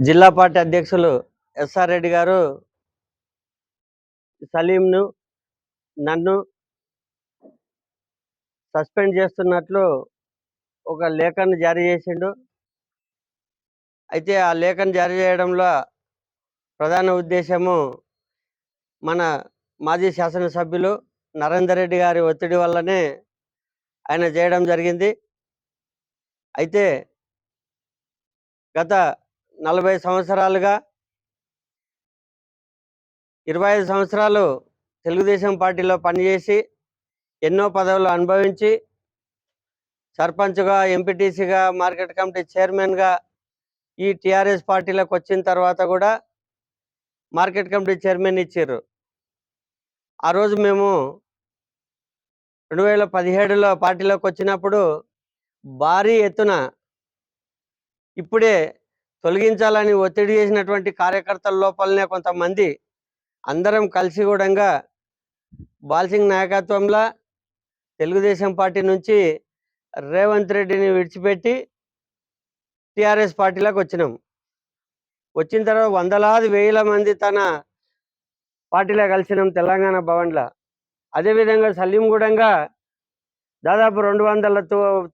జిల్లా పార్టీ అధ్యక్షులు ఎస్ఆర్ రెడ్డి గారు సలీంను, నన్ను సస్పెండ్ చేస్తున్నట్లు ఒక లేఖను జారీ చేసిండు. అయితే ఆ లేఖను జారీ చేయడంలో ప్రధాన ఉద్దేశము మన మాజీ శాసనసభ్యులు నరేందర్ రెడ్డి గారి ఒత్తిడి వల్లనే ఆయన చేయడం జరిగింది. అయితే గత 40 సంవత్సరాలుగా 25 సంవత్సరాలు తెలుగుదేశం పార్టీలో పనిచేసి ఎన్నో పదవులు అనుభవించి సర్పంచ్గా, ఎంపీటీసీగా, మార్కెట్ కమిటీ చైర్మన్గా ఈ టీఆర్ఎస్ పార్టీలోకి వచ్చిన తర్వాత కూడా మార్కెట్ కమిటీ చైర్మన్ ఇచ్చారు. ఆ రోజు మేము 2017లో పార్టీలోకి వచ్చినప్పుడు భారీ ఎత్తున ఇప్పుడే తొలగించాలని ఒత్తిడి చేసినటువంటి కార్యకర్తల లోపలనే కొంతమంది అందరం కలిసి కూడా బాల్సింగ్ నాయకత్వంలో తెలుగుదేశం పార్టీ నుంచి రేవంత్ రెడ్డిని విడిచిపెట్టి టీఆర్ఎస్ పార్టీలోకి వచ్చినాం. వచ్చిన తర్వాత వందలాది వేల మంది తన పార్టీలో కలిసినాం తెలంగాణ భవన్లో. అదేవిధంగా సలీంగూడంగా దాదాపు 200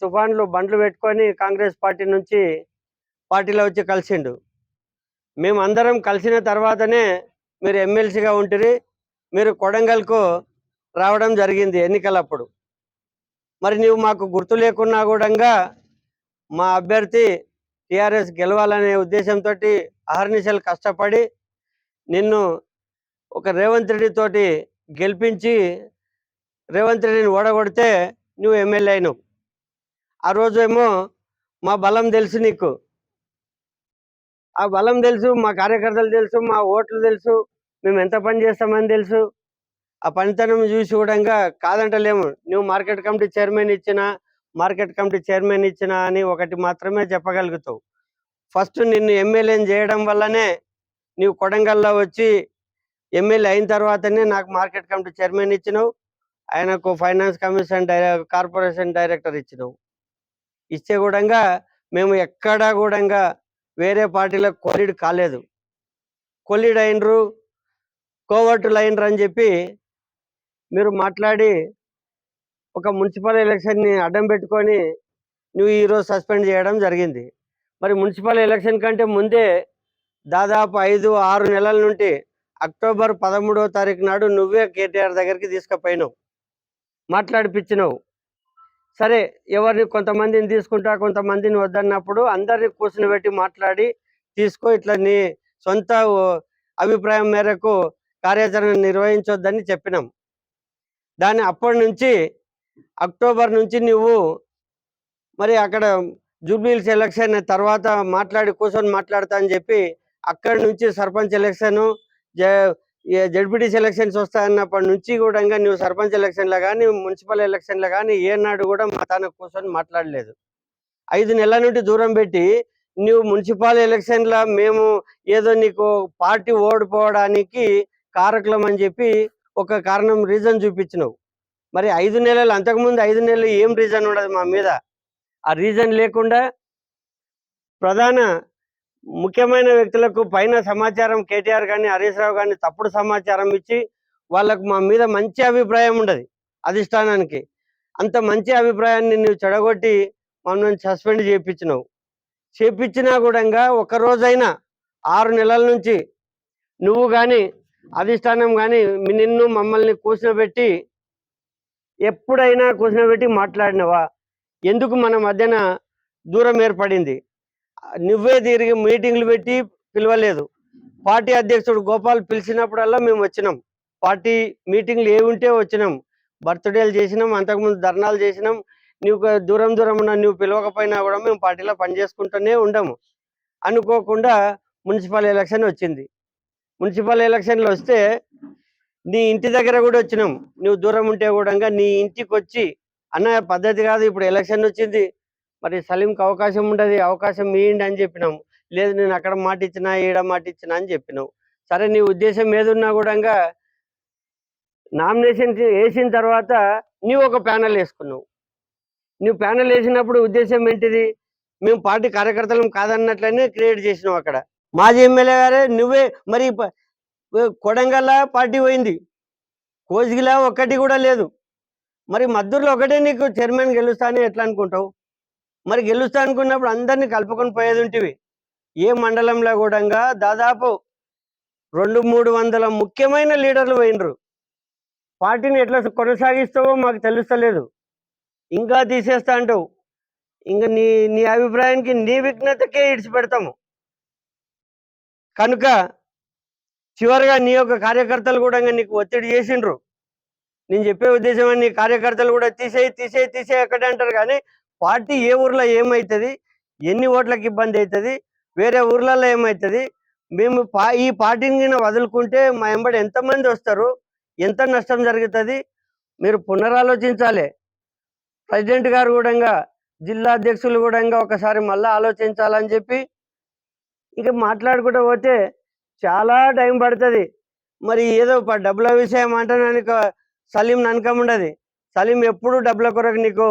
తుఫాన్లు బండ్లు పెట్టుకొని కాంగ్రెస్ పార్టీ నుంచి పార్టీలో వచ్చి కలిసిండు. మేమందరం కలిసిన తర్వాతనే మీరు ఎమ్మెల్సీగా ఉంటుంది, మీరు కొడంగల్కు రావడం జరిగింది ఎన్నికలప్పుడు. మరి నీవు మాకు గుర్తు లేకున్నా కూడా మా అభ్యర్థి టీఆర్ఎస్ గెలవాలనే ఉద్దేశంతో అహర్నిశలు కష్టపడి నిన్ను ఒక రేవంత్ రెడ్డి తోటి గెలిపించి రేవంత్ రెడ్డిని ఓడగొడితే నువ్వు ఎమ్మెల్యే అయినావు. ఆ రోజేమో మా బలం తెలుసు, నీకు ఆ బలం తెలుసు, మా కార్యకర్తలు తెలుసు, మా ఓట్లు తెలుసు, మేము ఎంత పని చేస్తామని తెలుసు. ఆ పనితనం చూసి కూడా కాదంటలేము. నువ్వు మార్కెట్ కమిటీ చైర్మన్ ఇచ్చినా అని ఒకటి మాత్రమే చెప్పగలుగుతావు. ఫస్ట్ నిన్ను ఎమ్మెల్యేని చేయడం వల్లనే నీవు కొడంగల్లో వచ్చి ఎమ్మెల్యే అయిన తర్వాతనే నాకు మార్కెట్ కమిటీ చైర్మన్ ఇచ్చినావు, ఆయనకు ఫైనాన్స్ కమిషన్ కార్పొరేషన్ డైరెక్టర్ ఇచ్చినావు. ఇచ్చే కూడా మేము ఎక్కడా కూడా వేరే పార్టీలకు కొలీడ్ కాలేదు. కొలీడ్ అయినరు, కోవర్టులు అయినరు అని చెప్పి మీరు మాట్లాడి ఒక మున్సిపల్ ఎలక్షన్ని అడ్డం పెట్టుకొని నువ్వు ఈరోజు సస్పెండ్ చేయడం జరిగింది. మరి మున్సిపల్ ఎలక్షన్ కంటే ముందే దాదాపు 5-6 నెలల నుండి అక్టోబర్ 13వ తారీఖు నాడు నువ్వే కేటీఆర్ దగ్గరికి తీసుకుపోయినావు, మాట్లాడిపించినావు. సరే, ఎవరిని కొంతమందిని తీసుకుంటా కొంతమందిని వద్దన్నప్పుడు అందరినీ కూర్చుని పెట్టి మాట్లాడి తీసుకో, ఇట్లా నీ సొంత అభిప్రాయం మేరకు కార్యాచరణ నిర్వహించొద్దని చెప్పినాం. దాన్ని అప్పటి నుంచి అక్టోబర్ నుంచి నువ్వు మరి అక్కడ జూబ్లీహిల్స్ ఎలక్షన్ తర్వాత కూర్చొని మాట్లాడతా అని చెప్పి అక్కడి నుంచి సర్పంచ్ ఎలక్షను, జడ్పీటీసీ ఎలక్షన్స్ వస్తాయన్నప్పటి నుంచి కూడా నువ్వు సర్పంచ్ ఎలక్షన్లో కానీ మున్సిపల్ ఎలక్షన్లో కానీ ఏనాడు కూడా మా తాను కూర్చొని మాట్లాడలేదు. 5 నెలల నుండి దూరం పెట్టి నువ్వు మున్సిపల్ ఎలక్షన్లో మేము ఏదో నీకు పార్టీ ఓడిపోవడానికి కారకులం అని చెప్పి ఒక కారణం, రీజన్ చూపించినావు. మరి 5 నెలలు, అంతకుముందు 5 నెలలు ఏం రీజన్ ఉండదు మా మీద. ఆ రీజన్ లేకుండా ప్రధాన ముఖ్యమైన వ్యక్తులకు పైన సమాచారం కేటీఆర్ కానీ హరీష్ రావు కానీ తప్పుడు సమాచారం ఇచ్చి వాళ్ళకు మా మీద మంచి అభిప్రాయం ఉండదు. అధిష్టానానికి అంత మంచి అభిప్రాయాన్ని నువ్వు చెడగొట్టి మమ్మల్ని సస్పెండ్ చేపించినా కూడా ఒక్కరోజైనా 6 నెలల నుంచి నువ్వు కానీ అధిష్టానం కానీ నిన్ను మమ్మల్ని కూర్చోబెట్టి ఎప్పుడైనా కూర్చోబెట్టి మాట్లాడినవా? ఎందుకు మన మధ్యన దూరం ఏర్పడింది? నువ్వే తిరిగి మీటింగ్లు పెట్టి పిలవలేదు. పార్టీ అధ్యక్షుడు గోపాల్ పిలిచినప్పుడల్లా మేము వచ్చినాం. పార్టీ మీటింగ్లు ఏముంటే వచ్చినాం. బర్త్డేలు చేసినాం, అంతకుముందు ధర్నాలు చేసినాం. నువ్వు దూరం ఉన్న నువ్వు పిలవకపోయినా కూడా మేము పార్టీలో పనిచేసుకుంటూనే ఉండము. అనుకోకుండా మున్సిపల్ ఎలక్షన్ వచ్చింది. మున్సిపల్ ఎలక్షన్లు వస్తే నీ ఇంటి దగ్గర కూడా వచ్చినాం. నువ్వు దూరం ఉంటే కూడా నీ ఇంటికి వచ్చి, అన్న పద్ధతి కాదు, ఇప్పుడు ఎలక్షన్ వచ్చింది, మరి సలీంకి అవకాశం ఉండదు, అవకాశం ఇవ్వండి అని చెప్పినాం. లేదు, నేను అక్కడ మాట ఇచ్చినా ఈడ మాట ఇచ్చినా అని చెప్పినావు. సరే, నీ ఉద్దేశం ఏదున్నా కూడా నామినేషన్ వేసిన తర్వాత నీవు ఒక ప్యానెల్ వేసుకున్నావు. నువ్వు ప్యానెల్ వేసినప్పుడు ఉద్దేశం ఏంటిది? మేము పార్టీ కార్యకర్తలం కాదన్నట్లనే క్రియేట్ చేసినావు. అక్కడ మాజీ ఎమ్మెల్యే గారే నువ్వే మరి కొడంగల్ పార్టీ పోయింది, కోసిగిలా ఒక్కటి కూడా లేదు. మరి మద్దూరులో ఒకటే నీకు చైర్మన్ గెలుస్తా అని ఎట్లా అనుకుంటావు? మరి గెలుస్తా అనుకున్నప్పుడు అందరినీ కలుపుకొని పోయేది ఉంటివి. ఏ మండలంలో కూడా దాదాపు 200-300 ముఖ్యమైన లీడర్లు పోయినరు. పార్టీని ఎట్లా కొనసాగిస్తావో మాకు తెలుస్తలేదు. ఇంకా తీసేస్తా అంటావు. ఇంక నీ నీ అభిప్రాయానికి నీ విఘ్నతకే ఇడిచిపెడతాము. కనుక చివరిగా నీ యొక్క కార్యకర్తలు కూడా నీకు ఒత్తిడి చేసిండ్రు. నేను చెప్పే ఉద్దేశం నీ కార్యకర్తలు కూడా తీసేయి అక్కడే అంటారు. కానీ పార్టీ ఏ ఊర్లో ఏమవుతుంది, ఎన్ని ఓట్లకు ఇబ్బంది అవుతుంది, వేరే ఊర్లలో ఏమవుతుంది, మేము ఈ పార్టీని వదులుకుంటే మా వెంబడి ఎంతమంది వస్తారు, ఎంత నష్టం జరుగుతుంది, మీరు పునరాలోచించాలి. ప్రెసిడెంట్ గారు కూడా, జిల్లా అధ్యక్షులు కూడా ఒకసారి మళ్ళీ ఆలోచించాలని చెప్పి ఇక మాట్లాడుకుంటూ పోతే చాలా టైం పడుతుంది. మరి ఏదో డబ్బుల విషయం అంటే సలీం ననకముండది. సలీం ఎప్పుడు డబ్బుల కొరకు నీకు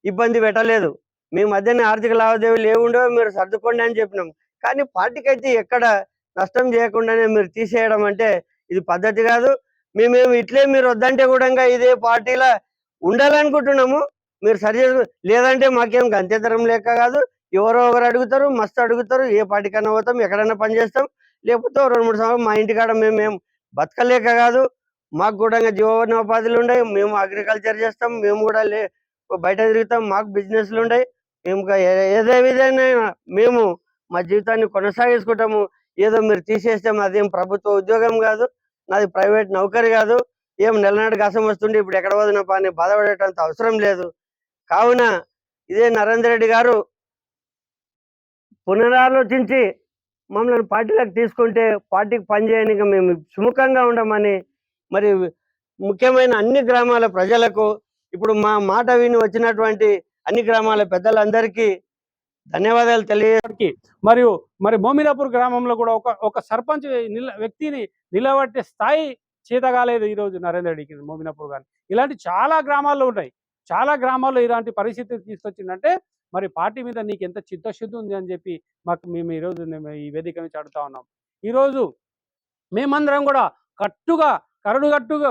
ఇబ్బంది పెట్టలేదు. మీ మధ్యన ఆర్థిక లావాదేవీలు ఏముండవో మీరు సర్దుకోండి అని చెప్పినాం. కానీ పార్టీకి అయితే ఎక్కడ నష్టం చేయకుండానే మీరు తీసేయడం అంటే ఇది పద్ధతి కాదు. మేమేమి ఇట్లే మీరు వద్దంటే కూడా ఇదే పార్టీలో ఉండాలనుకుంటున్నాము. మీరు సరి లేదంటే మాకేం గంత్యతరం లేక కాదు. ఎవరో ఒకరు అడుగుతారు, మస్తు అడుగుతారు. ఏ పార్టీకన్నా పోతాం, ఎక్కడైనా పనిచేస్తాం. లేకపోతే 2-3 సంవత్సరాలు మా ఇంటికాడ మేము బతకలేక కాదు, మాకు కూడా జీవనోపాధులు ఉన్నాయి. మేము అగ్రికల్చర్ చేస్తాం, మేము కూడా బయట తిరుగుతాం, మాకు బిజినెస్లు ఉన్నాయి. మేము ఏదే విధంగా మేము మా జీవితాన్ని కొనసాగించుకుంటాము. ఏదో మీరు తీసేస్తే అదేం ప్రభుత్వ ఉద్యోగం కాదు, నాది ప్రైవేట్ నౌకరి కాదు. ఏం నెలనాడు కసం వస్తుండే ఇప్పుడు ఎక్కడ పోతున్నా పని బాధపడేటంత అవసరం లేదు. కావున ఇదే నరేందర్ రెడ్డి గారు పునరాలోచించి మమ్మల్ని పార్టీలోకి తీసుకుంటే పార్టీకి పనిచేయడానికి మేము సుముఖంగా ఉండమని మరి ముఖ్యమైన అన్ని గ్రామాల ప్రజలకు, ఇప్పుడు మా మాట విని వచ్చినటువంటి అన్ని గ్రామాల పెద్దలందరికీ ధన్యవాదాలు తెలియజేయడానికి. మరియు మోమినాపూర్ గ్రామంలో కూడా ఒక సర్పంచ్ వ్యక్తిని నిలబట్టే స్థాయి చేతగాలేదు ఈరోజు నరేందర్ రెడ్డికి మోమినాపూర్ గారు. ఇలాంటి చాలా గ్రామాల్లో ఉన్నాయి. చాలా గ్రామాల్లో ఇలాంటి పరిస్థితి తీసుకొచ్చిందంటే మరి పార్టీ మీద నీకు ఎంత చిత్తశుద్ధి ఉంది అని చెప్పి మేము ఈరోజు ఈ వేదిక నుంచి అడుగుతా ఉన్నాం. ఈరోజు మేమందరం కూడా కరుడుగట్టుగా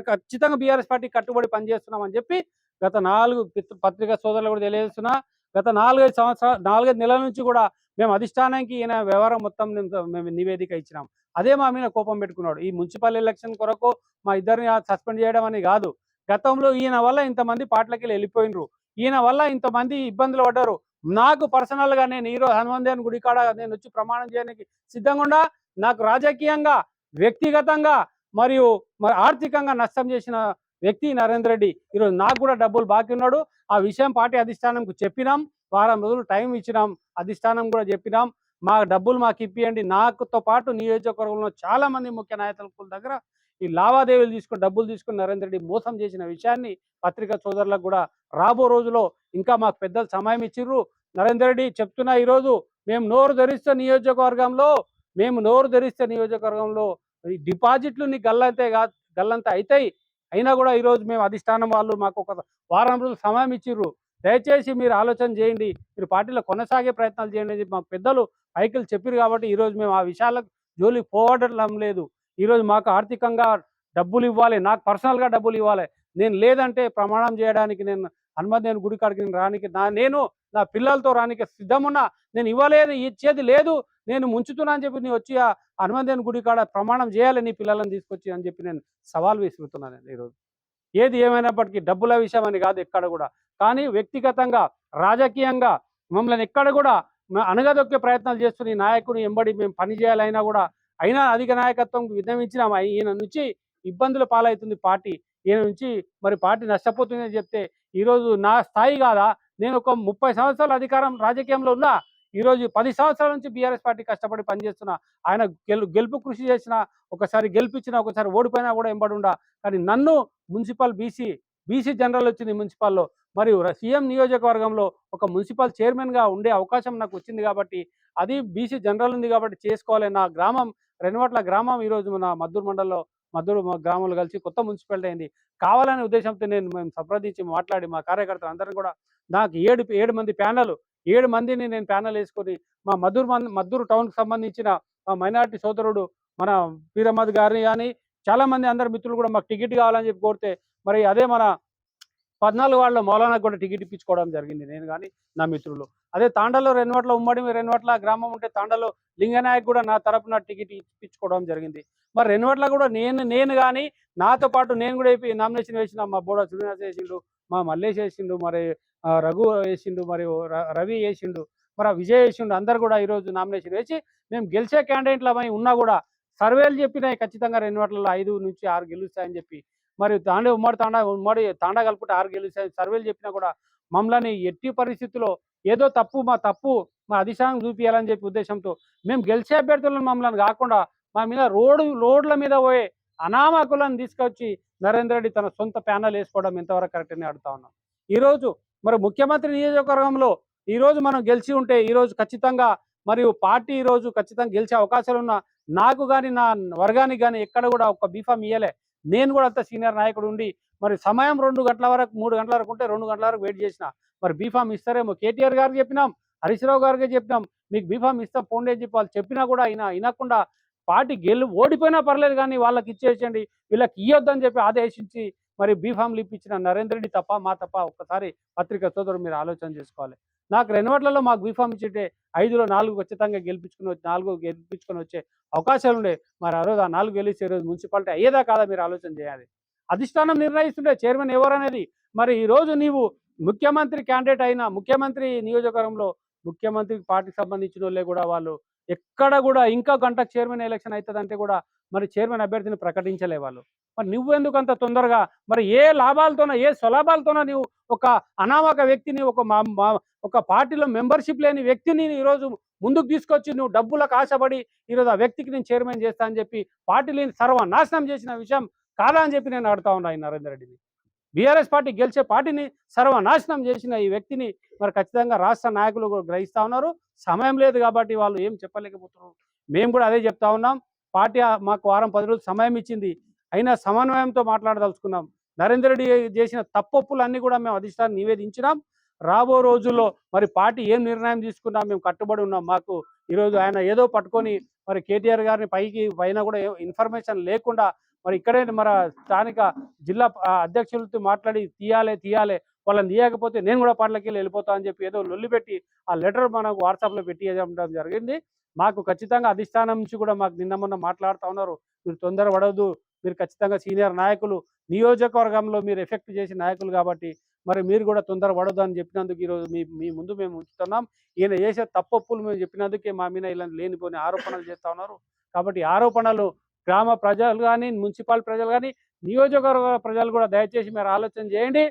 ఖచ్చితంగా బీఆర్ఎస్ పార్టీ కట్టుబడి పనిచేస్తున్నామని చెప్పి గత 4 పత్రికా సోదరులు కూడా తెలియజేస్తున్నా. గత 4-5 నెలల నుంచి కూడా మేము అధిష్టానానికి ఈయన వ్యవహారం మొత్తం మేము నివేదిక ఇచ్చినాం. అదే మా మీద కోపం పెట్టుకున్నాడు. ఈ మున్సిపల్ ఎలక్షన్ కొరకు మా ఇద్దరిని సస్పెండ్ చేయడం అని కాదు, గతంలో ఈయన వల్ల ఇంతమంది పార్టీలకి వెళ్ళిపోయినరు, ఈయన వల్ల ఇంతమంది ఇబ్బందులు పడ్డారు. నాకు పర్సనల్గా నేను ఈరోజు హనుమంతేశ్వర గుడి కాడ నేను వచ్చి ప్రమాణం చేయడానికి సిద్ధంగా ఉన్నా. నాకు రాజకీయంగా, వ్యక్తిగతంగా మరియు ఆర్థికంగా నష్టం చేసిన వ్యక్తి నరేందర్ రెడ్డి. ఈరోజు నాకు కూడా డబ్బులు బాకీ ఉన్నాడు. ఆ విషయం పార్టీ అధిష్టానంకు చెప్పినాం. వారం రోజులు టైం ఇచ్చినాం, అధిష్టానం కూడా చెప్పినాం. మా డబ్బులు మాకు ఇప్పియండి. నాకుతో పాటు నియోజకవర్గంలో చాలా మంది ముఖ్య నాయకుల దగ్గర ఈ లావాదేవీలు తీసుకుని డబ్బులు తీసుకుని నరేందర్ రెడ్డి మోసం చేసిన విషయాన్ని పత్రికా సోదరులకు కూడా రాబో రోజులో ఇంకా మాకు పెద్దలు సమయం ఇచ్చిర్రు. నరేందర్ రెడ్డి చెప్తున్నా, ఈరోజు మేము నోరు ధరిస్తే నియోజకవర్గంలో ఈ డిపాజిట్లు నీ గల్లంత అవుతాయి. అయినా కూడా ఈరోజు మేము అధిష్టానం వాళ్ళు మాకు ఒక వారం రోజులు సమయం ఇచ్చిర్రు. దయచేసి మీరు ఆలోచన చేయండి, మీరు పార్టీలో కొనసాగే ప్రయత్నాలు చేయండి అని చెప్పి మాకు పెద్దలు పైకిలు చెప్పారు. కాబట్టి ఈరోజు మేము ఆ విషయాలకు జోలికి పోవడం లేదు. ఈరోజు మాకు ఆర్థికంగా డబ్బులు ఇవ్వాలి, నాకు పర్సనల్గా డబ్బులు ఇవ్వాలి. నేను లేదంటే ప్రమాణం చేయడానికి నేను హనుమంతేశ్వర గుడి కాడికి రానికి నా పిల్లలతో రానికి సిద్ధమున్నా. నేను ఇవ్వలేదు, ఇచ్చేది లేదు, నేను ముంచుతున్నా అని చెప్పి నీ వచ్చి ఆ హనుమంతేశ్వర గుడి కాడ ప్రమాణం చేయాలి నీ పిల్లలను తీసుకొచ్చి అని చెప్పి నేను సవాల్ విసురుతున్నాను ఈరోజు. ఏది ఏమైనప్పటికీ డబ్బుల విషయం అని కాదు ఎక్కడ కూడా, కానీ వ్యక్తిగతంగా, రాజకీయంగా మమ్మల్ని ఎక్కడ కూడా అణగదొక్కే ప్రయత్నాలు చేస్తున్న ఈ నాయకుని ఎంబడి మేము పనిచేయాలైనా కూడా అయినా అధిక నాయకత్వం విన్నవించినాం. ఈయన నుంచి ఇబ్బందులు పాలవుతుంది పార్టీ, ఈయన నుంచి మరి పార్టీ నష్టపోతుందని చెప్తే ఈరోజు నా స్థాయి కాదా? నేను ఒక 30 సంవత్సరాల అధికారం రాజకీయంలో ఉన్నా. ఈరోజు 10 సంవత్సరాల నుంచి బీఆర్ఎస్ పార్టీ కష్టపడి పనిచేస్తున్నా. ఆయన గెలుపు కృషి చేసిన, ఒకసారి గెలిపించిన, ఒకసారి ఓడిపోయినా కూడా ఎంబడి ఉండా. కానీ నన్ను మున్సిపల్ బీసీ జనరల్ వచ్చింది మున్సిపల్లో, మరియు సీఎం నియోజకవర్గంలో ఒక మున్సిపల్ చైర్మన్గా ఉండే అవకాశం నాకు వచ్చింది. కాబట్టి అది బీసీ జనరల్ ఉంది కాబట్టి చేసుకోవాలి. నా గ్రామం రెనవట్ల గ్రామం ఈరోజు నా మద్దూరు మండలంలో మద్దూరు గ్రామాలు కలిసి కొత్త మున్సిపాలిటీ అయింది. కావాలనే ఉద్దేశంతో మేము సంప్రదించి మాట్లాడి మా కార్యకర్తలు అందరం కూడా నాకు 7 మంది ప్యానల్ 7 మందిని నేను ప్యానెల్ వేసుకొని మా మద్దూరు టౌన్కి సంబంధించిన మా మైనారిటీ సోదరుడు మన పీరమద్ గారిని కానీ చాలామంది అందరు మిత్రులు కూడా మాకు టికెట్ కావాలని చెప్పి కోరితే మరి అదే మన 14 వాళ్ళ మౌలానాకు కూడా టికెట్ ఇప్పించుకోవడం జరిగింది నేను కానీ నా మిత్రులు. అదే తాండాలో రెన్వట్ల ఉమ్మడి రెన్వట్ల గ్రామం ఉంటే తాండాలో లింగనాయక్ కూడా నా తరపున టికెట్ ఇప్పించుకోవడం జరిగింది. మరి రెన్వట్ల కూడా నేను కానీ నాతో పాటు నేను కూడా నామినేషన్ వేసిన మా బోడ శ్రీనివాస్ వేసిండు, మా మల్లేష్ వేసిండు, మరి రఘు వేసిండు, మరి రవి వేసిండు, మరి విజయ్ వేసిండు. అందరు కూడా ఈరోజు నామినేషన్ వేసి మేము గెలిచే క్యాండిడేట్లమై ఉన్నా కూడా సర్వేలు చెప్పినాయి ఖచ్చితంగా రెన్వట్లలో 5 నుంచి 6 గెలుస్తాయని చెప్పి. మరి ఉమ్మడి తాండా కలుపుకుంటే 6 గెలుస్తాయి సర్వేలు చెప్పినా కూడా మమ్మల్ని ఎట్టి పరిస్థితుల్లో ఏదో మా తప్పు మా అధిష్టానం చూపించాలని చెప్పి ఉద్దేశంతో మేము గెలిచే అభ్యర్థులను మమ్మల్ని కాకుండా మా మీద రోడ్ల మీద పోయే అనామకులను తీసుకొచ్చి నరేందర్ రెడ్డి తన సొంత ప్యానల్ వేసుకోవడం ఎంతవరకు కరెక్ట్ అని అడుగుతా ఉన్నాం. ఈరోజు మరి ముఖ్యమంత్రి నియోజకవర్గంలో ఈరోజు మనం గెలిచి ఉంటే ఈరోజు ఖచ్చితంగా మరియు పార్టీ ఈరోజు ఖచ్చితంగా గెలిచే అవకాశాలు ఉన్న నాకు కానీ నా వర్గానికి కానీ ఎక్కడ కూడా ఒక బీఫామ్ ఇయ్యలే. నేను కూడా అంత సీనియర్ నాయకుడు ఉండి మరి సమయం 2 గంటల వరకు 3 గంటల వరకు ఉంటే 2 గంటల వరకు వెయిట్ చేసిన. మరి బీఫామ్ ఇస్తారేమో కేటీఆర్ గారికి చెప్పినాం, హరీష్ రావు గారికి చెప్పినాం, మీకు బీఫామ్ ఇస్తాం పోండి అని చెప్పి వాళ్ళు చెప్పినా కూడా వినకుండా పార్టీ ఓడిపోయినా పర్లేదు కానీ వాళ్ళకి ఇచ్చేసేయండి, వీళ్ళకి ఇవ్వద్దని చెప్పి ఆదేశించి మరి బీఫామ్లు ఇప్పించిన నరేందర్ రెడ్డి తప్ప మా తప్ప ఒక్కసారి పత్రికా సోదరులు మీరు ఆలోచన చేసుకోవాలి. నాకు రెన్వట్లలో మాకు బీఫామ్ ఇచ్చింటే 5లో 4 ఖచ్చితంగా గెలిపించుకొని వచ్చే అవకాశాలు ఉండే. మరి ఆ రోజు ఆ 4 గెలిస్తే ఈరోజు మున్సిపాలిటీ అయ్యేదా కాదా మీరు ఆలోచన చేయాలి. అధిష్టానం నిర్ణయిస్తుండే చైర్మన్ ఎవరనేది. మరి ఈరోజు నీవు ముఖ్యమంత్రి క్యాండిడేట్ అయినా ముఖ్యమంత్రి నియోజకవర్గంలో ముఖ్యమంత్రికి పార్టీకి సంబంధించిన వాళ్ళే కూడా వాళ్ళు ఎక్కడ కూడా ఇంకా గంటకు చైర్మన్ ఎలక్షన్ అవుతుందంటే కూడా మరి చైర్మన్ అభ్యర్థిని ప్రకటించలే వాళ్ళు. మరి నువ్వెందుకు అంత తొందరగా మరి ఏ లాభాలతోనో ఏ స్వలాభాలతోనో నువ్వు ఒక అనామక వ్యక్తిని ఒక పార్టీలో మెంబర్షిప్ లేని వ్యక్తిని ఈరోజు ముందుకు తీసుకొచ్చి నువ్వు డబ్బులకు ఆశపడి ఈరోజు ఆ వ్యక్తికి నేను చైర్మన్ చేస్తా అని చెప్పి పార్టీని సర్వనాశనం చేసిన విషయం కాదా అని చెప్పి నేను అడుగుతా ఉన్నా ఈ నరేందర్ రెడ్డిని. బీఆర్ఎస్ పార్టీ గెలిచే పార్టీని సర్వనాశనం చేసిన ఈ వ్యక్తిని మరి ఖచ్చితంగా రాష్ట్ర నాయకులు కూడా గ్రహిస్తూ ఉన్నారు. సమయం లేదు కాబట్టి వాళ్ళు ఏం చెప్పలేకపోతున్నారు. మేము కూడా అదే చెప్తా ఉన్నాం. పార్టీ మాకు వారం 10 రోజులు సమయం ఇచ్చింది, అయినా సమన్వయంతో మాట్లాడదలుచుకున్నాం. నరేందర్ రెడ్డి చేసిన తప్పొప్పులన్నీ కూడా మేము అధిష్టానం నివేదించినాం. రాబో రోజుల్లో మరి పార్టీ ఏం నిర్ణయం తీసుకున్నా మేము కట్టుబడి ఉన్నాం. మాకు ఈరోజు ఆయన ఏదో పట్టుకొని మరి కేటీఆర్ గారిని పైన కూడా ఇన్ఫర్మేషన్ లేకుండా మరి ఇక్కడే మన స్థానిక జిల్లా అధ్యక్షులతో మాట్లాడి తీయాలి వాళ్ళని తీయకపోతే నేను కూడా పార్టీలకి వెళ్ళిపోతా అని చెప్పి ఏదో లొల్లి పెట్టి ఆ లెటర్ మనకు వాట్సాప్లో పెట్టి ఇవ్వడం జరిగింది. మాకు ఖచ్చితంగా అధిష్టానం నుంచి కూడా మాకు నిన్న మొన్న మాట్లాడుతూ ఉన్నారు, మీరు తొందరపడవద్దు, మీరు ఖచ్చితంగా సీనియర్ నాయకులు, నియోజకవర్గంలో మీరు ఎఫెక్ట్ చేసిన నాయకులు కాబట్టి మరి మీరు కూడా తొందరపడొద్దు అని చెప్పినందుకు ఈరోజు మీ ముందు మేము ఉంచుతున్నాం. ఈయన చేసే తప్పొప్పులు మేము చెప్పినందుకే మా మీద ఇలా లేనిపోని ఆరోపణలు చేస్తూ ఉన్నారు. కాబట్టి ఆరోపణలు గ్రామ ప్రజలు కానీ మున్సిపల్ ప్రజలు కానీ నియోజకవర్గ ప్రజలు కూడా దయచేసి మీరు ఆలోచన చేయండి.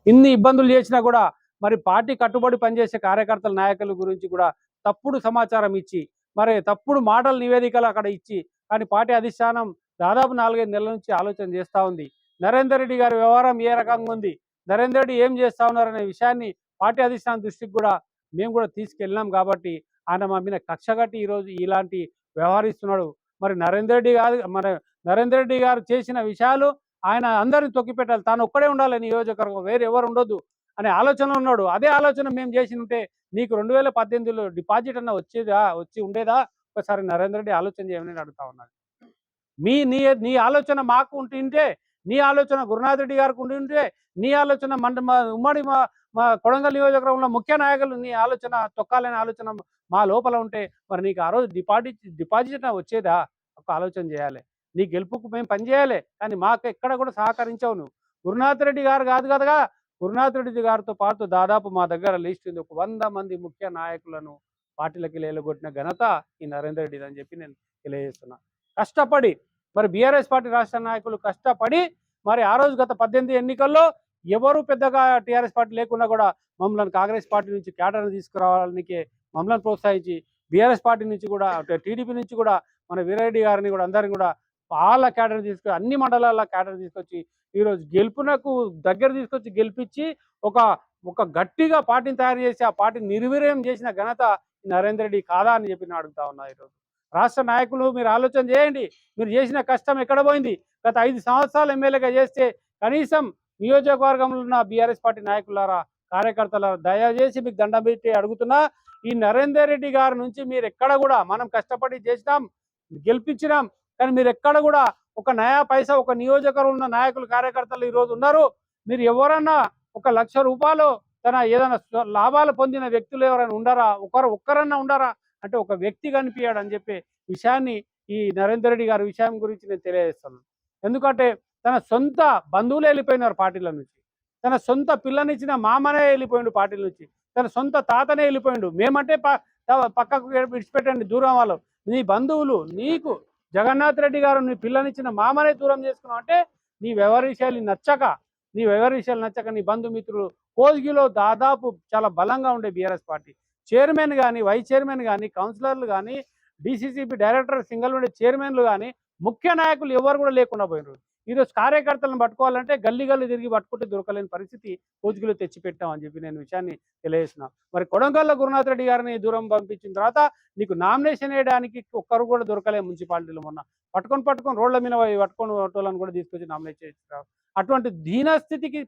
ఇన్ని ఇబ్బందులు చేసినా కూడా మరి పార్టీ కట్టుబడి పనిచేసే కార్యకర్తల నాయకుల గురించి కూడా తప్పుడు సమాచారం ఇచ్చి మరి తప్పుడు మాటల నివేదికలు అక్కడ ఇచ్చి కానీ పార్టీ అధిష్టానం దాదాపు 4-5 నెలల నుంచి ఆలోచన చేస్తూ ఉంది. నరేందర్ రెడ్డి గారి వ్యవహారం ఏ రకంగా ఉంది, నరేందర్ రెడ్డి ఏం చేస్తూ ఉన్నారనే విషయాన్ని పార్టీ అధిష్టానం దృష్టికి కూడా మేము కూడా తీసుకెళ్ళినాం. కాబట్టి ఆయన మా మీద కక్ష కట్టి ఈరోజు ఇలాంటి వ్యవహరిస్తున్నాడు. మరి నరేందర్ రెడ్డి గారు చేసిన విషయాలు ఆయన అందరిని తొక్కిపెట్టాలి, తాను ఒక్కడే ఉండాలి నియోజకవర్గం, వేరే ఎవరు ఉండొద్దు అనే ఆలోచన ఉన్నాడు. అదే ఆలోచన మేము చేసి ఉంటే నీకు 2018లో డిపాజిట్ అన్న వచ్చి ఉండేదా? ఒకసారి నరేందర్ రెడ్డి ఆలోచన చేయమని అడుగుతా ఉన్నాను. నీ ఆలోచన మాకు ఉంటే, నీ ఆలోచన గురునాథ్ రెడ్డి గారికి ఉంటే, నీ ఆలోచన ఉమ్మడి మా కొడంగల్ నియోజకవర్గంలో ముఖ్య నాయకులు నీ ఆలోచన తొక్కాలనే ఆలోచన మా లోపల ఉంటే మరి నీకు ఆ రోజు డిపాజిట్ వచ్చేదా? ఒక ఆలోచన చేయాలి. నీ గెలుపుకు మేము పనిచేయాలి, కానీ మాకు ఎక్కడ కూడా సహకరించావు నువ్వు. గురునాథ్ రెడ్డి గారు కాదు కదా, గురునాథ్ రెడ్డి గారితో పాటు దాదాపు మా దగ్గర లిస్ట్ ఉంది, ఒక 100 మంది ముఖ్య నాయకులను పార్టీలకి లేలగొట్టిన ఘనత ఈ నరేందర్ రెడ్డి అని చెప్పి నేను తెలియజేస్తున్నా. కష్టపడి మరి బీఆర్ఎస్ పార్టీ రాష్ట్ర నాయకులు కష్టపడి మరి ఆ రోజు గత 18 ఎన్నికల్లో ఎవరు పెద్దగా టీఆర్ఎస్ పార్టీ లేకున్నా కూడా మమ్మల్ని కాంగ్రెస్ పార్టీ నుంచి క్యాడర్ని తీసుకురావడానికి మమ్మల్ని ప్రోత్సహించి బీఆర్ఎస్ పార్టీ నుంచి కూడా టీడీపీ నుంచి కూడా మన వీరారెడ్డి గారిని కూడా అందరిని కూడా వాళ్ళ క్యాడర్ తీసుకొని అన్ని మండలాల క్యాడర్ తీసుకొచ్చి ఈరోజు గెలుపునకు దగ్గర తీసుకొచ్చి గెలిపించి ఒక గట్టిగా పార్టీని తయారు చేసి ఆ పార్టీని నిర్వీర్యం చేసిన ఘనత నరేందర్ రెడ్డి కాదా అని చెప్పి నేను అడుగుతా ఉన్నా. ఈరోజు రాష్ట్ర నాయకులు మీరు ఆలోచన చేయండి, మీరు చేసిన కష్టం ఎక్కడ పోయింది? గత 5 సంవత్సరాలు ఎమ్మెల్యేగా చేస్తే కనీసం నియోజకవర్గంలో ఉన్న బీఆర్ఎస్ పార్టీ నాయకులారా కార్యకర్తల దయచేసి మీకు దండం పెట్టి అడుగుతున్నా, ఈ నరేందర్ రెడ్డి గారి నుంచి మీరు ఎక్కడ కూడా, మనం కష్టపడి చేసినాం, గెలిపించినాం, కానీ మీరు ఎక్కడ కూడా ఒక నయా పైసా, ఒక నియోజకవర్గం ఉన్న నాయకులు కార్యకర్తలు ఈరోజు ఉన్నారు, మీరు ఎవరన్నా ₹1,00,000 తన ఏదైనా లాభాలు పొందిన వ్యక్తులు ఎవరైనా ఉండారా? ఒక్కరన్నా ఉండారా అంటే ఒక వ్యక్తి కనిపించాడు అని చెప్పి విషయాన్ని, ఈ నరేందర్ రెడ్డి గారి విషయం గురించి నేను తెలియజేస్తున్నాను. ఎందుకంటే తన సొంత బంధువులు వెళ్ళిపోయినారు పార్టీల నుంచి, తన సొంత పిల్లనిచ్చిన మామనే వెళ్ళిపోయిండు పార్టీల నుంచి, తన సొంత తాతనే వెళ్ళిపోయిండు. మేమంటే పక్కకు విడిచిపెట్టండి, దూరం వాళ్ళు, నీ బంధువులు, నీకు జగన్నాథ్ రెడ్డి గారు నీ పిల్లనిచ్చిన మామనే దూరం చేసుకున్నావు అంటే నీ వ్యవహారశైలి నచ్చక, నీ బంధుమిత్రులు కోల్గిలో దాదాపు చాలా బలంగా ఉండే బీఆర్ఎస్ పార్టీ చైర్మన్ కానీ, వైస్ చైర్మన్ కానీ, కౌన్సిలర్లు కానీ, డీసీసీబీ డైరెక్టర్, సింగల్ ఉండే చైర్మన్లు కానీ, ముఖ్య నాయకులు ఎవరు కూడా లేకుండా పోయినారు. ఈరోజు కార్యకర్తలను పట్టుకోవాలంటే గల్లీ తిరిగి పట్టుకుంటే దొరకలేని పరిస్థితి కోజ్గిలో తెచ్చిపెట్టామని చెప్పి నేను విషయాన్ని తెలియజేస్తున్నా. మరి కొడంగల్ల గురునాథ్ రెడ్డి గారిని దూరం పంపించిన తర్వాత నీకు నామినేషన్ వేయడానికి ఒక్కరు కూడా దొరకలే మున్సిపాలిటీలో. మొన్న పట్టుకొని రోడ్ల మీద పట్టుకొని వాళ్ళని కూడా తీసుకొచ్చి నామినేట్ చేస్తారు. అటువంటి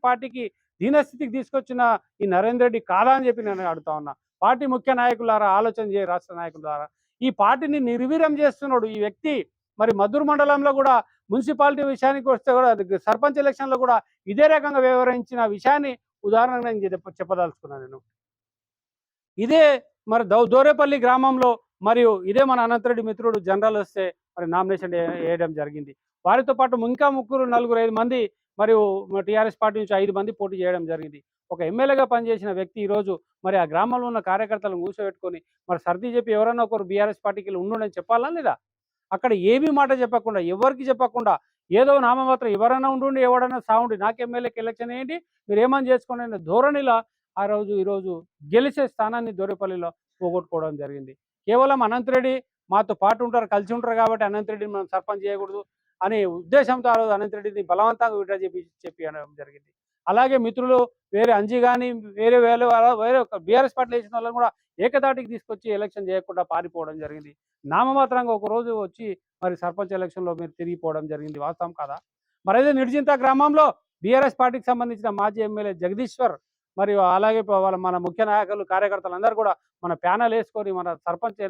పార్టీకి దీనస్థితికి తీసుకొచ్చిన ఈ నరేందర్ రెడ్డి కాదా అని చెప్పి నేను అడుగుతా ఉన్నా. పార్టీ ముఖ్య నాయకులారా ఆలోచన చేయ, రాష్ట్ర నాయకుల ద్వారా ఈ పార్టీని నిర్వీర్యం చేస్తున్నాడు ఈ వ్యక్తి. మరి మద్దూరు మండలంలో కూడా మున్సిపాలిటీ విషయానికి వస్తే కూడా సర్పంచ్ ఎలక్షన్లో కూడా ఇదే రకంగా వివరించిన విషయాన్ని ఉదాహరణగా నేను చెప్పదలుచుకున్నాను. నేను ఇదే మరి దోరేపల్లి గ్రామంలో మరియు ఇదే మన అనంతరెడ్డి మిత్రుడు జనరల్ వస్తే మరి నామినేషన్ వేయడం జరిగింది. వారితో పాటు ఇంకా నలుగురు 5 మంది మరియు టీఆర్ఎస్ పార్టీ నుంచి 5 మంది పోటీ చేయడం జరిగింది. ఒక ఎమ్మెల్యేగా పనిచేసిన వ్యక్తి ఈరోజు మరి ఆ గ్రామంలో ఉన్న కార్యకర్తలను కూర్చోబెట్టుకొని మరి సర్ది చెప్పి ఎవరన్నా ఒకరు బీఆర్ఎస్ పార్టీకి ఉండునని చెప్పాలా లేదా? అక్కడ ఏమీ మాట చెప్పకుండా, ఎవరికి చెప్పకుండా, ఏదో నామమాత్రం ఎవరైనా ఉండి ఎవడన్నా సాగుండి నాకు ఎమ్మెల్యేకి ఎలక్షన్ వేయండి, మీరు ఏమని చేసుకోండి అనే ధోరణిలో ఈరోజు గెలిచే స్థానాన్ని దొరేపల్లిలో పోగొట్టుకోవడం జరిగింది. కేవలం అనంతరెడ్డి మాతో పాటు ఉంటారు, కలిసి ఉంటారు కాబట్టి అనంతరెడ్డిని మనం సర్పంచ్ చేయకూడదు అనే ఉద్దేశంతో ఆ రోజు అనంతరెడ్డిని బలవంతంగా విడ్డా చెప్పి అనడం జరిగింది. అలాగే మిత్రులు వేరే అంజీ కానీ వేరే బీఆర్ఎస్ పార్టీలు వేసిన వాళ్ళని కూడా ఏకతాటికి తీసుకొచ్చి ఎలక్షన్ చేయకుండా పారిపోవడం జరిగింది. నామమాత్రంగా ఒక రోజు వచ్చి మరి సర్పంచ్ ఎలక్షన్లో మీరు తిరిగిపోవడం జరిగింది. వాస్తవం కాదా? మరి అదే నిడిజింత గ్రామంలో బీఆర్ఎస్ పార్టీకి సంబంధించిన మాజీ ఎమ్మెల్యే జగదీశ్వర్ మరియు అలాగే మన ముఖ్య నాయకులు కార్యకర్తలు అందరూ కూడా మన ప్యానల్ వేసుకొని మన సర్పంచ్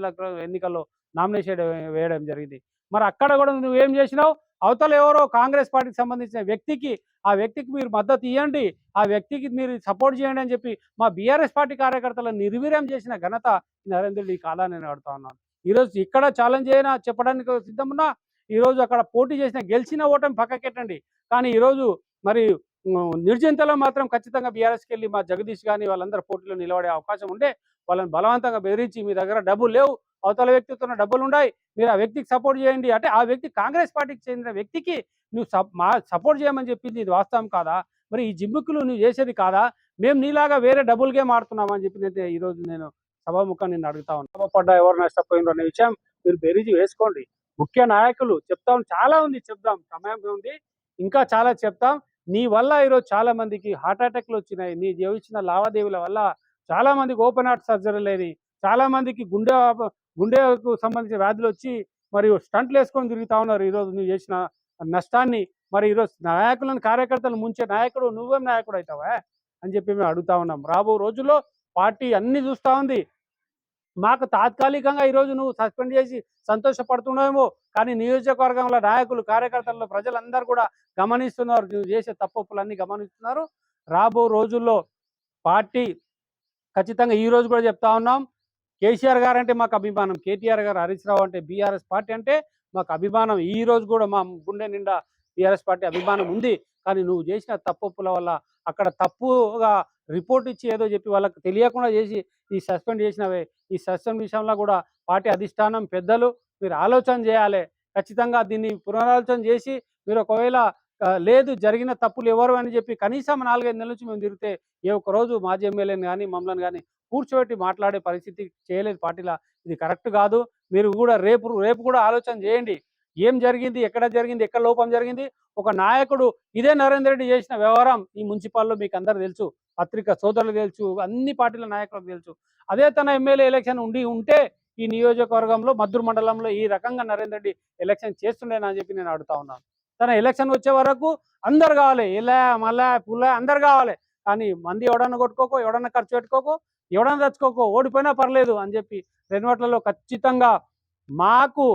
ఎన్నికల్లో నామినేషన్ వేయడం జరిగింది. మరి అక్కడ కూడా నువ్వేం చేసినావు? అవతల ఎవరో కాంగ్రెస్ పార్టీకి సంబంధించిన ఆ వ్యక్తికి మీరు మద్దతు ఇవ్వండి, ఆ వ్యక్తికి మీరు సపోర్ట్ చేయండి అని చెప్పి మా బీఆర్ఎస్ పార్టీ కార్యకర్తలను నిర్వీర్యం చేసిన ఘనత నరేందర్ రెడ్డి కాదా నేను అడుగుతా ఉన్నాను. ఈరోజు ఇక్కడ ఛాలెంజ్ అయినా చెప్పడానికి సిద్ధమున్నా, ఈరోజు అక్కడ పోటీ చేసిన గెలిచిన ఓటమి పక్కకెట్టండి, కానీ ఈరోజు మరి నిర్జంతలో మాత్రం ఖచ్చితంగా బీఆర్ఎస్కి వెళ్ళి మా జగదీష్ కానీ వాళ్ళందరూ పోటీలో నిలబడే అవకాశం ఉండే వాళ్ళని బలవంతంగా బెదిరించి మీ దగ్గర డబ్బులు లేవు, అవతల వ్యక్తితో డబ్బులు ఉన్నాయి, మీరు ఆ వ్యక్తికి సపోర్ట్ చేయండి అంటే ఆ వ్యక్తి కాంగ్రెస్ పార్టీకి చెందిన వ్యక్తికి నువ్వు సపోర్ట్ చేయమని చెప్పింది ఇది వాస్తవం కాదా? మరి ఈ జిమ్ముకులు నువ్వు చేసేది కాదా? మేము నీలాగా వేరే డబుల్ గేమ్ ఆడుతున్నామని చెప్పి ఈరోజు నేను సభాముఖం నిన్ను అడుగుతా ఉన్నాను. పడ్డా ఎవరు నష్టపోయినారు అనే విషయం మీరు బెరీజు వేసుకోండి. ముఖ్య నాయకులు చెప్తాం, చాలా ఉంది, చెప్దాం, సమయం ఉంది, ఇంకా చాలా చెప్తాం. నీ వల్ల ఈరోజు చాలా మందికి హార్ట్ అటాక్లు వచ్చినాయి, నీ ఇచ్చిన లావాదేవీల వల్ల చాలా మందికి ఓపెన్ హార్ట్ సర్జరీ లేని, చాలా మందికి గుండెకు సంబంధించిన వ్యాధులు వచ్చి మరియు స్టంట్లు వేసుకొని తిరుగుతా ఉన్నారు. ఈరోజు నువ్వు చేసిన నష్టాన్ని మరి ఈరోజు నాయకులను కార్యకర్తలు ముంచే నాయకుడు నువ్వేం నాయకుడు అవుతావా అని చెప్పి మేము అడుగుతా ఉన్నాం. రాబో రోజుల్లో పార్టీ అన్ని చూస్తూ ఉంది. మాకు తాత్కాలికంగా ఈరోజు నువ్వు సస్పెండ్ చేసి సంతోషపడుతున్నావేమో, కానీ నియోజకవర్గంలో నాయకులు కార్యకర్తలు ప్రజలందరూ కూడా గమనిస్తున్నారు, నువ్వు చేసే తప్పులన్నీ గమనిస్తున్నారు. రాబో రోజుల్లో పార్టీ ఖచ్చితంగా ఈ రోజు కూడా చెప్తా ఉన్నాం, కేసీఆర్ గారు అంటే మాకు అభిమానం, కేటీఆర్ గారు, హరీష్ రావు అంటే బీఆర్ఎస్ పార్టీ అంటే మాకు అభిమానం. ఈ రోజు కూడా మా గుండె నిండా బీఆర్ఎస్ పార్టీ అభిమానం ఉంది. కానీ నువ్వు చేసిన తప్పుల వల్ల అక్కడ తప్పుగా రిపోర్ట్ ఇచ్చి ఏదో చెప్పి వాళ్ళకి తెలియకుండా చేసి ఈ సస్పెండ్ చేసినవే, ఈ సస్పెండ్ విషయంలో కూడా పార్టీ అధిష్టానం పెద్దలు మీరు ఆలోచన చేయాలి. ఖచ్చితంగా దీన్ని పునరాలోచన చేసి మీరు ఒకవేళ లేదు జరిగిన తప్పులు ఎవరు అని చెప్పి కనీసం 4-5 నెలల నుంచి మేము తిరిగితే ఏ ఒక్కరోజు మాజీ ఎమ్మెల్యేని కానీ మమ్మల్ని కానీ కూర్చోబెట్టి మాట్లాడే పరిస్థితి చేయలేదు పార్టీలా. ఇది కరెక్ట్ కాదు. మీరు కూడా రేపు కూడా ఆలోచన చేయండి, ఏం జరిగింది, ఎక్కడ లోపం జరిగింది. ఒక నాయకుడు ఇదే నరేందర్ రెడ్డి చేసిన వ్యవహారం ఈ మున్సిపాల్లో మీకు అందరు తెలుసు, పత్రిక సోదరులు తెలుసు, అన్ని పార్టీల నాయకులకు తెలుసు. అదే తన ఎమ్మెల్యే ఎలక్షన్ ఉంటే ఈ నియోజకవర్గంలో మద్దూరు మండలంలో ఈ రకంగా నరేందర్ రెడ్డి ఎలక్షన్ చేస్తుండేనని చెప్పి నేను అడుగుతా ఉన్నాను. తన ఎలక్షన్ వచ్చే వరకు అందరు కావాలి, ఇలా మళ్ళా పుల్ల అందరు కావాలి. కానీ మంది ఎవడన్నా కొట్టుకోకో, ఎవడన్నా ఖర్చు పెట్టుకోకో, ఎవడన్నా తెచ్చుకోకో, ఓడిపోయినా పర్లేదు అని చెప్పి రెన్వట్లలో ఖచ్చితంగా మాకు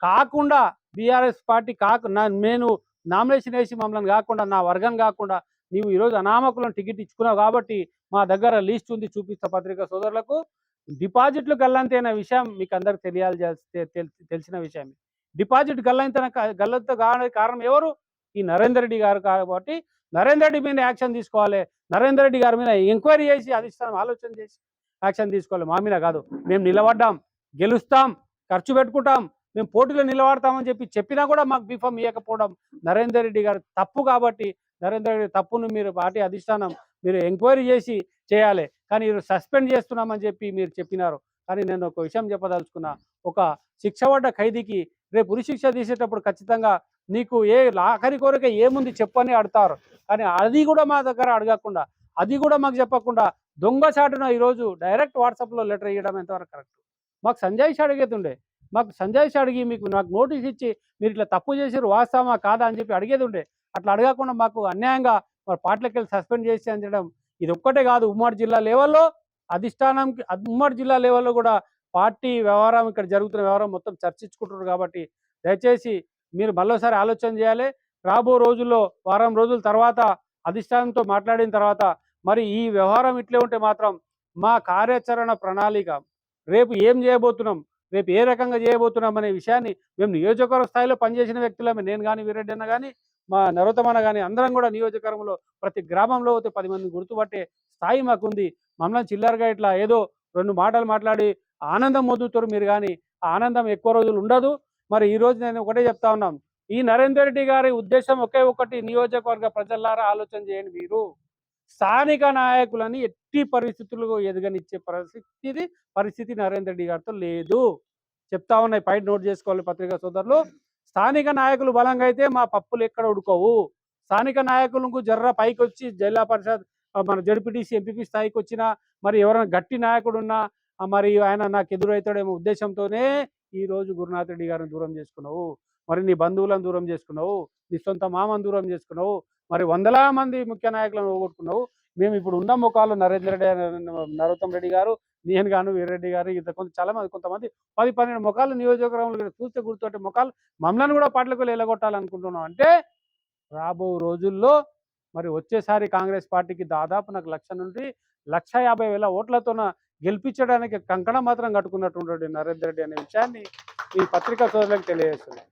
కాకుండా బీఆర్ఎస్ పార్టీ నేను నామినేషన్ వేసి మమ్మల్ని కాకుండా, నా వర్గం కాకుండా నీవు ఈరోజు అనామకులను టికెట్ ఇచ్చుకున్నావు కాబట్టి మా దగ్గర లిస్ట్ ఉంది, చూపిస్తా పత్రికా సోదరులకు. డిపాజిట్లు గల్లంతైన విషయం మీకు అందరికి తెలిసిన విషయమే. డిపాజిట్ గల్లంత కావడానికి కారణం ఎవరు? ఈ నరేందర్ రెడ్డి గారు కాబట్టి నరేందర్ రెడ్డి మీద యాక్షన్ తీసుకోవాలి. నరేందర్ రెడ్డి గారి మీద ఎంక్వైరీ చేసి అధిష్టానం ఆలోచన చేసి యాక్షన్ తీసుకోవాలి. మా మీద కాదు. మేము నిలబడ్డాం, గెలుస్తాం, ఖర్చు పెట్టుకుంటాం, మేము పోటీలో నిలబడతామని చెప్పినా కూడా మాకు బీఫామ్ ఇవ్వకపోవడం నరేందర్ రెడ్డి గారు తప్పు. కాబట్టి నరేందర్ రెడ్డి తప్పును మీరు పార్టీ అధిష్టానం మీరు ఎంక్వైరీ చేసి చేయాలి. కానీ మీరు సస్పెండ్ చేస్తున్నామని చెప్పి మీరు చెప్పినారు. కానీ నేను ఒక విషయం చెప్పదలుచుకున్నా. ఒక శిక్ష పడ్డ ఖైదీకి రేపు ఉరిశిక్ష తీసేటప్పుడు ఖచ్చితంగా నీకు ఆఖరి కోరిక ఏముంది చెప్పని అడతారు. కానీ అది కూడా మా దగ్గర అడగకుండా, అది కూడా మాకు చెప్పకుండా దొంగచాటున ఈరోజు డైరెక్ట్ వాట్సాప్లో లెటర్ ఇవ్వడం ఎంతవరకు కరెక్ట్? మాకు సంజాయిషి అడిగేది మాకు సంజాయిషి అడిగి నాకు నోటీస్ ఇచ్చి మీరు ఇట్లా తప్పు చేసారు వాస్తవమా కాదా అని చెప్పి అడిగేది అట్లా అడగకుండా మాకు అన్యాయంగా మరి పార్టీలకు వెళ్ళి సస్పెండ్ చేసి అనడం ఇది ఒక్కటే కాదు. ఉమ్మడి జిల్లా లెవెల్లో అధిష్టానంకి, ఉమ్మడి జిల్లా లెవెల్లో కూడా పార్టీ వ్యవహారం, ఇక్కడ జరుగుతున్న వ్యవహారం మొత్తం చర్చించుకుంటున్నారు. కాబట్టి దయచేసి మీరు మళ్ళీసారి ఆలోచన చేయాలి. రాబో రోజుల్లో వారం రోజుల తర్వాత అధిష్టానంతో మాట్లాడిన తర్వాత మరి ఈ వ్యవహారం ఇట్లే ఉంటే మాత్రం మా కార్యాచరణ ప్రణాళిక రేపు ఏం చేయబోతున్నాం, రేపు ఏ రకంగా చేయబోతున్నాం అనే విషయాన్ని మేము నియోజకవర్గ స్థాయిలో పనిచేసిన వ్యక్తులమే, నేను కానీ వీరెడ్డి అన్న కానీ మా నరోత్తమన్న కానీ అందరం కూడా నియోజకవర్గంలో ప్రతి గ్రామంలో 10 మంది గుర్తుపట్టే స్థాయి మాకుంది. మమ్మల్ని చిల్లరగా ఇట్లా ఏదో 2 మాటలు మాట్లాడి ఆనందం పొందుతారు మీరు, కానీ ఆ ఆనందం ఎక్కువ రోజులు ఉండదు. మరి ఈరోజు నేను ఒకటే చెప్తా ఉన్నాం, ఈ నరేందర్ రెడ్డి గారి ఉద్దేశం ఒకే ఒకటి, నియోజకవర్గ ప్రజలారా ఆలోచన చేయండి. మీరు స్థానిక నాయకులని ఎట్టి పరిస్థితుల్లో ఎదగనిచ్చే పరిస్థితి నరేందర్ రెడ్డి గారితో లేదు. చెప్తా ఉన్నాయి, పైన నోట్ చేసుకోవాలి పత్రికా సోదరులు. స్థానిక నాయకులు బలంగా అయితే మా పప్పులు ఎక్కడ ఉడుకోవు. స్థానిక నాయకులకు జర్ర పైకి వచ్చి జిల్లా పరిషత్, మన జడ్పీటీసీ, ఎంపీపీ స్థాయికి వచ్చినా, మరి ఎవరైనా గట్టి నాయకుడు ఉన్నా మరి ఆయన నాకు ఎదురవుతాడేమో ఉద్దేశంతోనే ఈరోజు గురునాథ్ రెడ్డి గారిని దూరం చేసుకున్నావు. మరి నీ బంధువులను దూరం చేసుకున్నావు, నీ సొంత మామను దూరం చేసుకున్నావు, మరి వందల మంది ముఖ్య నాయకులను పోగొట్టుకున్నావు. మేము ఇప్పుడు ఉన్న ముఖాలు నరేందర్ రెడ్డి, నరోత్తమ్ రెడ్డి గారు, నేను గాను, వీరెడ్డి గారు, చాలా మంది, కొంతమంది 10-12 ముఖాలు నియోజకవర్గంలో చూస్తే గుర్తుంటే ముఖాలు మమ్మల్ని కూడా పార్టీలకు వెళ్ళగొట్టాలనుకుంటున్నాం. అంటే రాబో రోజుల్లో మరి వచ్చేసారి కాంగ్రెస్ పార్టీకి దాదాపు నాకు 1,00,000 నుండి 1,50,000 ఓట్లతో గెలిపించడానికి కంకణం మాత్రం కట్టుకున్నట్టు నరేందర్ రెడ్డి అనే విషయాన్ని ఈ పత్రికా సోదరులకు తెలియజేస్తున్నాను.